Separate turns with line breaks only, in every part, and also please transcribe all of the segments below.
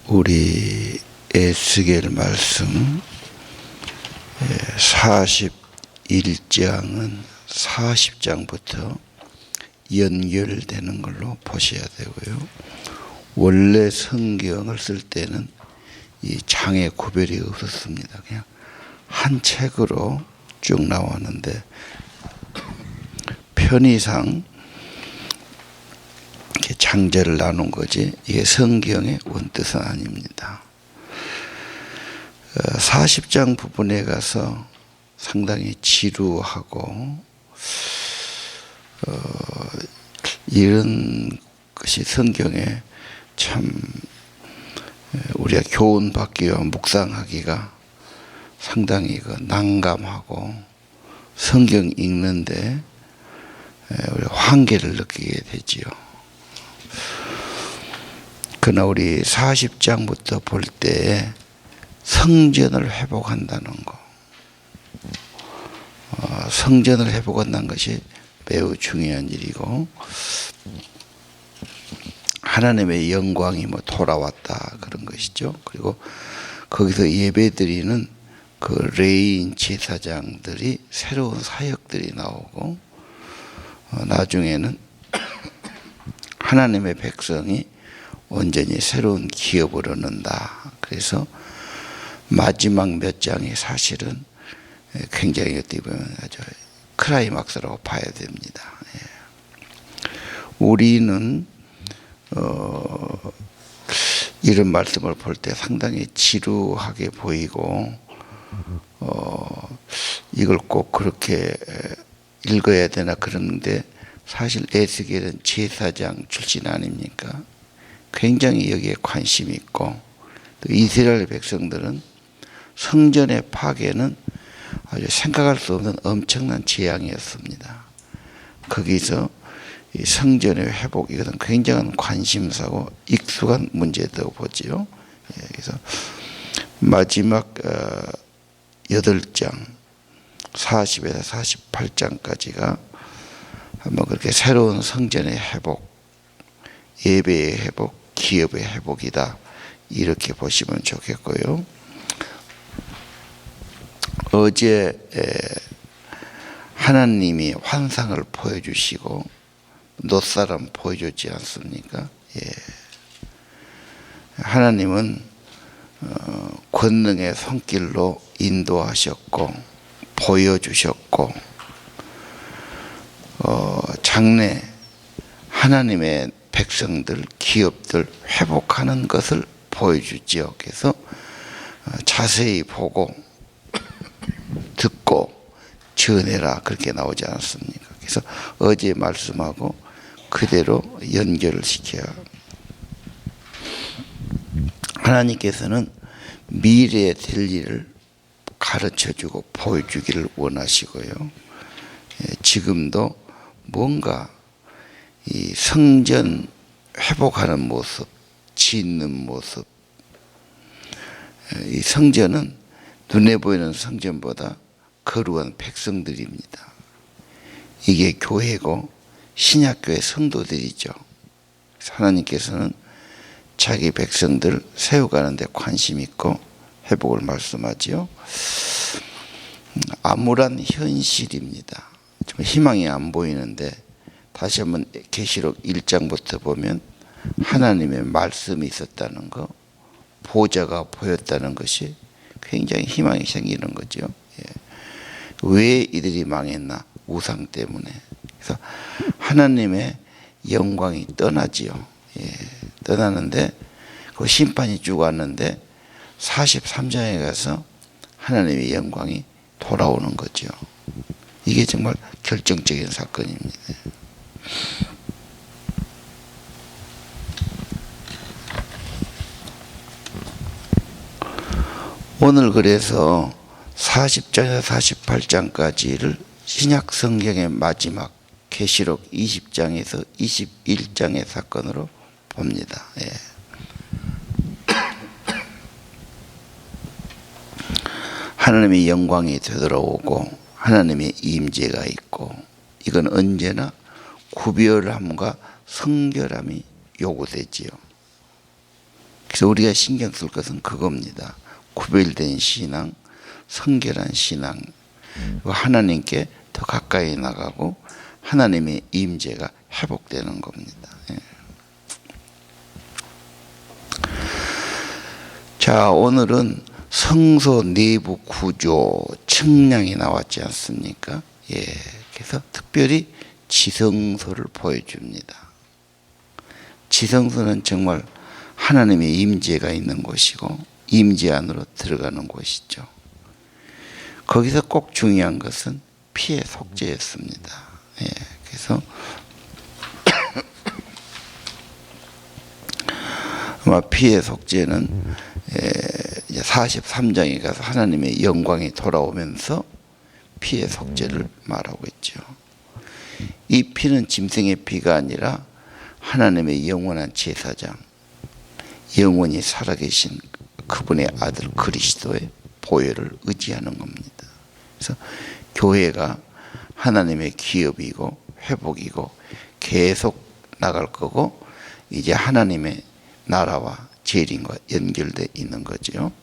우리 에스겔 말씀 41장은 40장부터 연결되는 걸로 보셔야 되고요. 원래 성경을 쓸 때는 이 장의 구별이 없었습니다. 그냥 한 책으로 쭉 나왔는데 편의상 이렇게 장제를 나눈 거지 이게 성경의 원뜻은 아닙니다. 40장 부분에 가서 상당히 지루하고 이런 것이 성경에 참 우리가 교훈받기와 묵상하기가 상당히 난감하고 성경 읽는데 우리가 한계를 느끼게 되지요. 그러나 우리 40장부터 볼 때 성전을 회복한다는 거, 성전을 회복한다는 것이 매우 중요한 일이고 하나님의 영광이 돌아왔다 그런 것이죠. 그리고 거기서 예배드리는 그 레위인 제사장들이 새로운 사역들이 나오고 나중에는 하나님의 백성이 온전히 새로운 기업을 얻는다. 그래서 마지막 몇 장이 사실은 굉장히 어떻게 보면 아주 클라이막스라고 봐야 됩니다. 우리는 이런 말씀을 볼 때 상당히 지루하게 보이고 이걸 꼭 그렇게 읽어야 되나 그러는데 사실 에스겔은 제사장 출신 아닙니까? 굉장히 여기에 관심이 있고 또 이스라엘 백성들은 성전의 파괴는 아주 생각할 수 없는 엄청난 재앙이었습니다. 거기서 이 성전의 회복 이것은 굉장한 관심사고 익숙한 문제라고 보지요. 그래서 마지막 8장 40에서 48장까지가 한번 그렇게 새로운 성전의 회복, 예배의 회복, 기업의 회복이다 이렇게 보시면 좋겠고요. 어제 하나님이 환상을 보여주시고 놋사람 보여줬지 않습니까? 하나님은 권능의 손길로 인도하셨고 보여주셨고 장래 하나님의 백성들, 기업들 회복하는 것을 보여주지요. 그래서 자세히 보고 듣고 전해라 그렇게 나오지 않았습니까? 그래서 어제 말씀하고 그대로 연결을 시켜야 하나님께서는 미래에 될 일을 가르쳐주고 보여주기를 원하시고요. 지금도 뭔가 이 성전 회복하는 모습, 짓는 모습, 이 성전은 눈에 보이는 성전보다 거룩한 백성들입니다. 이게 교회고 신약교회 성도들이죠. 하나님께서는 자기 백성들 세워가는 데 관심 있고 회복을 말씀하지요. 암울한 현실입니다. 좀 희망이 안 보이는데 다시 한번 계시록 1장부터 보면 하나님의 말씀이 있었다는 거, 보좌가 보였다는 것이 굉장히 희망이 생기는 거죠. 왜 이들이 망했나? 우상 때문에. 그래서 하나님의 영광이 떠나지요. 떠나는데 그 심판이 쭉 왔는데 43장에 가서 하나님의 영광이 돌아오는 거죠. 이게 정말 결정적인 사건입니다. 오늘 그래서 40장에서 48장까지를 신약 성경의 마지막 계시록 20장에서 21장의 사건으로 봅니다. 하나님의 영광이 되돌아오고 하나님의 임재가 있고 이건 언제나 구별함과 성결함이 요구되지요. 그래서 우리가 신경 쓸 것은 그겁니다. 구별된 신앙, 성결한 신앙, 하나님께 더 가까이 나가고 하나님의 임재가 회복되는 겁니다. 자, 오늘은 성소 내부 구조, 측량이 나왔지 않습니까? 그래서 특별히 지성소를 보여줍니다. 지성소는 정말 하나님의 임재가 있는 곳이고 임재 안으로 들어가는 곳이죠. 거기서 꼭 중요한 것은 피의 속죄였습니다. 그래서 아마 피의 속죄는 43장에 가서 하나님의 영광이 돌아오면서 피의 속죄를 말하고 있죠. 이 피는 짐승의 피가 아니라 하나님의 영원한 제사장, 영원히 살아계신 그분의 아들 그리스도의 보혈을 의지하는 겁니다. 그래서 교회가 하나님의 기업이고 회복이고 계속 나갈 거고 이제 하나님의 나라와 재림과 연결되어 있는 거죠.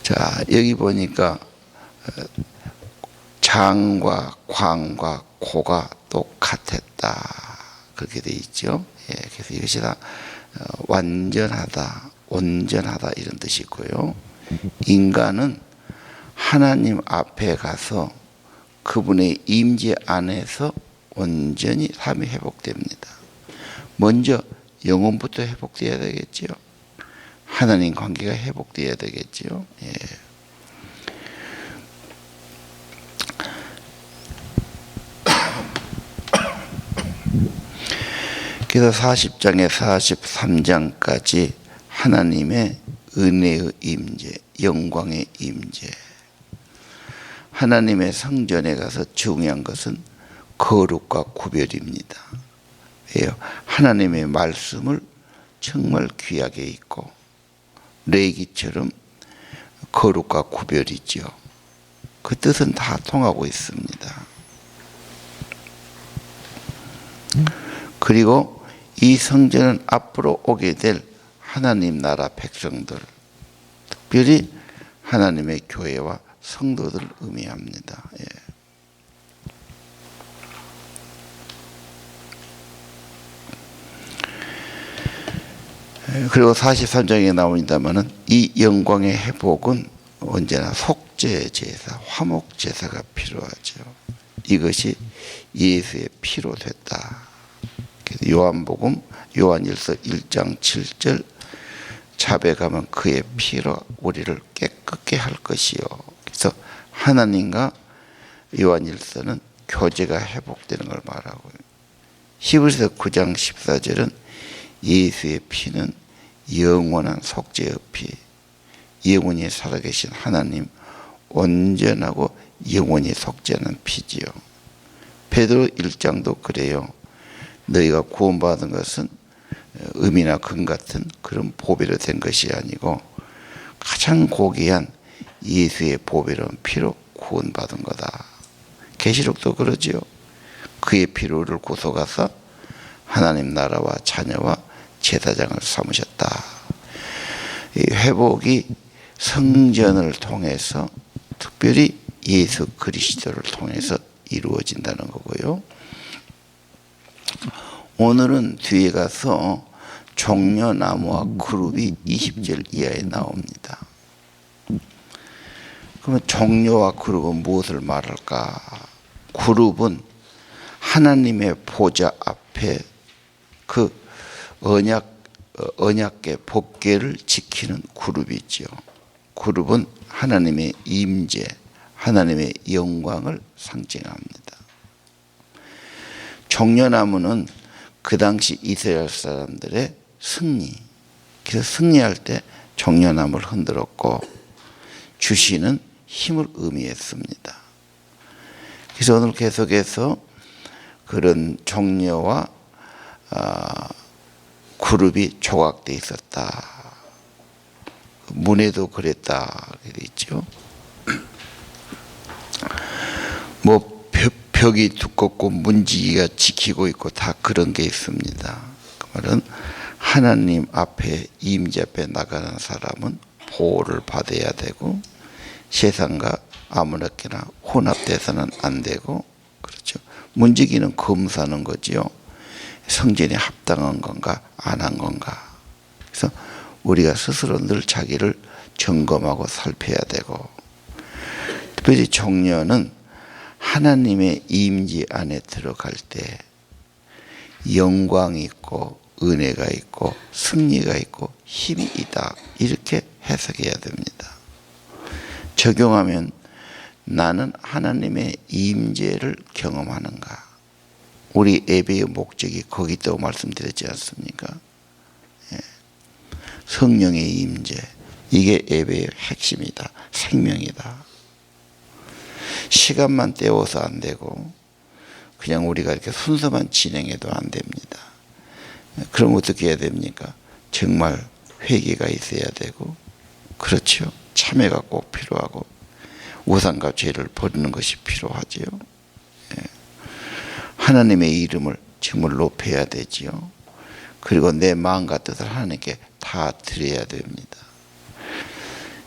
자, 여기 보니까 장과 광과 고가 똑같았다 그렇게 되어 있죠. 그래서 이것이 다 완전하다, 온전하다 이런 뜻이 있고요. 인간은 하나님 앞에 가서 그분의 임재 안에서 온전히 삶이 회복됩니다. 먼저 영혼부터 회복되어야 되겠죠. 하나님 관계가 회복되어야 되겠죠. 그래서 40장에 43장까지 하나님의 은혜의 임재, 영광의 임재. 하나님의 성전에 가서 중요한 것은 거룩과 구별입니다. 왜요? 하나님의 말씀을 정말 귀하게 읽고 레위기처럼 거룩과 구별이죠. 그 뜻은 다 통하고 있습니다. 그리고 이 성전은 앞으로 오게 될 하나님 나라 백성들, 특별히 하나님의 교회와 성도들을 의미합니다. 그리고 43장에 나옵니다마는 이 영광의 회복은 언제나 속죄 제사, 화목 제사가 필요하죠. 이것이 예수의 피로 됐다. 요한복음 요한일서 1장 7절 자백하면 그의 피로 우리를 깨끗게 할 것이요. 그래서 하나님과 요한일서는 교제가 회복되는 걸 말하고요. 히브리서 9장 14절은 예수의 피는 영원한 속죄의 피, 영원히 살아계신 하나님 온전하고 영원히 속죄하는 피지요. 베드로 1장도 그래요. 너희가 구원받은 것은 음이나 금 같은 그런 보배로 된 것이 아니고 가장 고귀한 예수의 보배로운 피로 구원받은 거다. 계시록도 그러지요. 그의 피로 우리를 구속하사 하나님 나라와 자녀와 제사장을 삼으셨다. 이 회복이 성전을 통해서 특별히 예수 그리스도를 통해서 이루어진다는 거고요. 오늘은 뒤에 가서 종려나무와 그룹이 20절 이하에 나옵니다. 그러면 종려와 그룹은 무엇을 말할까? 그룹은 하나님의 보좌 앞에 그 언약궤 법궤를 지키는 그룹이죠. 그룹은 하나님의 임재, 하나님의 영광을 상징합니다. 종려나무는 그 당시 이스라엘 사람들의 승리, 그래서 승리할 때 종려나무를 흔들었고 주시는 힘을 의미했습니다. 그래서 오늘 계속해서 그런 종려와 그룹이 조각되어 있었다. 문에도 그랬다. 이렇게 있죠. 뭐 벽이 두껍고 문지기가 지키고 있고 다 그런 게 있습니다. 그 말은 하나님 앞에 임재 앞에 나가는 사람은 보호를 받아야 되고 세상과 아무렇게나 혼합돼서는 안 되고, 그렇죠. 문지기는 검사하는 거지요. 성전에 합당한 건가 안 한 건가. 그래서 우리가 스스로 늘 자기를 점검하고 살펴야 되고, 특별히 종려는 하나님의 임재 안에 들어갈 때 영광이 있고 은혜가 있고 승리가 있고 힘이 있다, 이렇게 해석해야 됩니다. 적용하면 나는 하나님의 임재를 경험하는가. 우리 예배의 목적이 거기 있다고 말씀드렸지 않습니까? 예. 성령의 임재, 이게 예배의 핵심이다, 생명이다. 시간만 때워서 안 되고 그냥 우리가 이렇게 순서만 진행해도 안 됩니다. 그럼 어떻게 해야 됩니까? 정말 회개가 있어야 되고, 그렇죠. 참회가 꼭 필요하고 우상과 죄를 버리는 것이 필요하지요. 예. 하나님의 이름을 정말 높여야 되지요. 그리고 내 마음과 뜻을 하나님께 다 드려야 됩니다.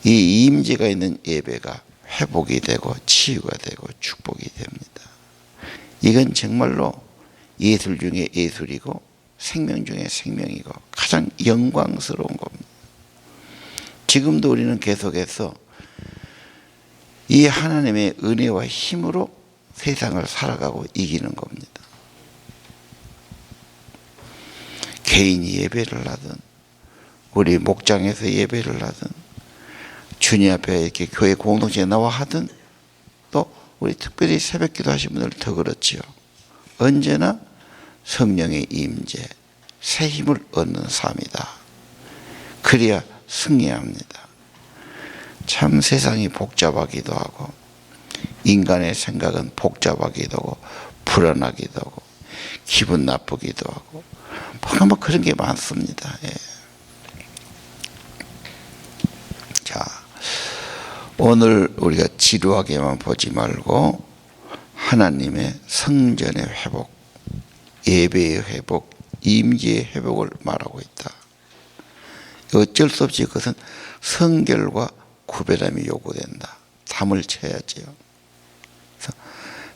이 임재가 있는 예배가 회복이 되고 치유가 되고 축복이 됩니다. 이건 정말로 예술 중에 예술이고 생명 중에 생명이고 가장 영광스러운 겁니다. 지금도 우리는 계속해서 이 하나님의 은혜와 힘으로 세상을 살아가고 이기는 겁니다. 개인이 예배를 하든 우리 목장에서 예배를 하든 주님 앞에 이렇게 교회 공동체에 나와 하든, 또 우리 특별히 새벽기도 하신 분들 더 그렇지요. 언제나 성령의 임재, 새 힘을 얻는 삶이다. 그래야 승리합니다. 참 세상이 복잡하기도 하고 인간의 생각은 복잡하기도 하고 불안하기도 하고 기분 나쁘기도 하고 뭐 그런 게 많습니다. 예. 자, 오늘 우리가 지루하게만 보지 말고 하나님의 성전의 회복, 예배의 회복, 임재의 회복을 말하고 있다. 어쩔 수 없이 그것은 성결과 구별함이 요구된다. 담을 쳐야지요. 그래서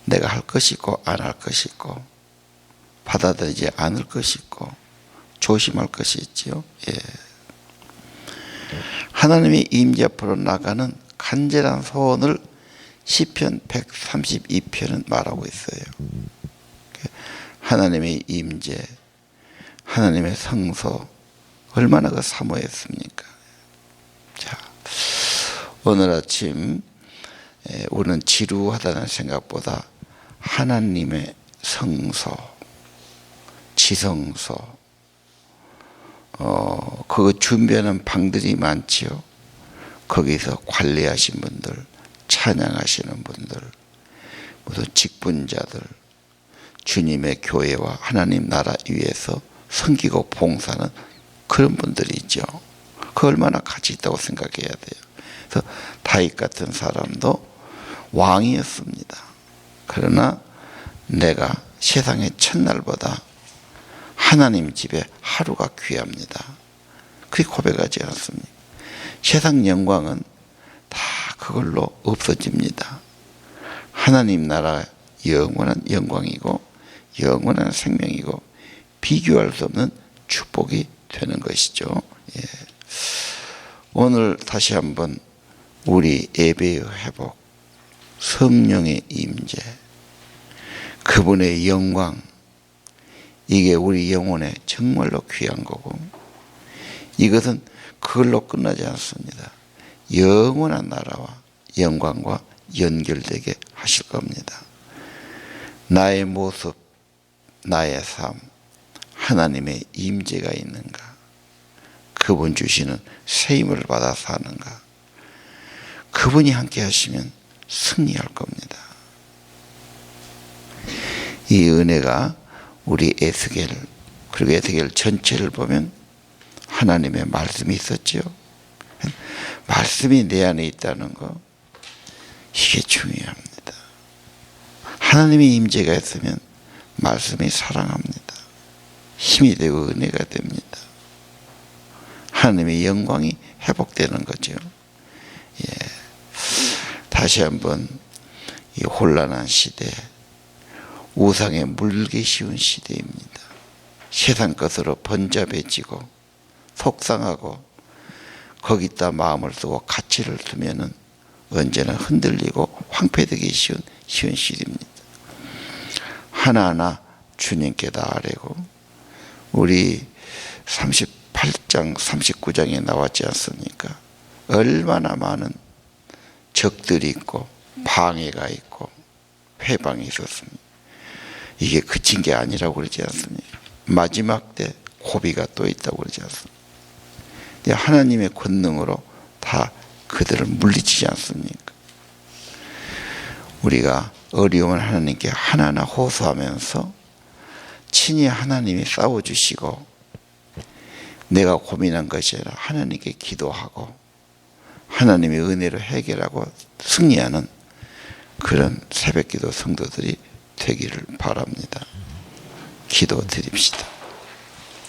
내가 할 것이 있고 안 할 것이 있고 받아들이지 않을 것이 있고 조심할 것이 있지요. 예. 하나님의 임재 앞으로 나가는 간절한 소원을 시편 132편은 말하고 있어요. 하나님의 임재, 하나님의 성소, 얼마나 그 사모했습니까? 자, 오늘 아침 우리는 지루하다는 생각보다 하나님의 성소, 지성소, 그거 준비하는 방들이 많지요. 거기서 관리하신 분들, 찬양하시는 분들, 모두 직분자들, 주님의 교회와 하나님 나라 위에서 섬기고 봉사하는 그런 분들이 있죠. 그 얼마나 가치 있다고 생각해야 돼요. 그래서 다윗 같은 사람도 왕이었습니다. 그러나 내가 세상의 첫날보다 하나님 집에 하루가 귀합니다. 그렇게 고백하지 않습니까? 세상 영광은 다 그걸로 없어집니다. 하나님 나라 영원한 영광이고 영원한 생명이고 비교할 수 없는 축복이 되는 것이죠. 예. 오늘 다시 한번 우리 예배의 회복, 성령의 임재, 그분의 영광, 이게 우리 영혼에 정말로 귀한 거고, 이것은 그걸로 끝나지 않습니다. 영원한 나라와 영광과 연결되게 하실 겁니다. 나의 모습, 나의 삶, 하나님의 임재가 있는가? 그분 주시는 새 힘을 받아 사는가? 그분이 함께 하시면 승리할 겁니다. 이 은혜가 우리 에스겔, 그리고 에스겔 전체를 보면 하나님의 말씀이 있었죠. 말씀이 내 안에 있다는 거, 이게 중요합니다. 하나님의 임재가 있으면 말씀이 사랑합니다. 힘이 되고 은혜가 됩니다. 하나님의 영광이 회복되는 거죠. 예. 다시 한번 이 혼란한 시대, 우상에 물기 쉬운 시대입니다. 세상 것으로 번잡해지고 속상하고 거기다 마음을 쓰고 가치를 두면은 언제나 흔들리고 황폐되기 쉬운 시대입니다. 하나하나 주님께 다 아뢰고, 우리 38장 39장에 나왔지 않습니까? 얼마나 많은 적들이 있고 방해가 있고 회방이 있었습니다. 이게 그친 게 아니라고 그러지 않습니까? 마지막 때 고비가 또 있다고 그러지 않습니까? 하나님의 권능으로 다 그들을 물리치지 않습니까? 우리가 어려움을 하나님께 하나하나 호소하면서 친히 하나님이 싸워주시고, 내가 고민한 것이 아니라 하나님께 기도하고 하나님의 은혜로 해결하고 승리하는 그런 새벽기도 성도들이 되기를 바랍니다. 기도드립시다.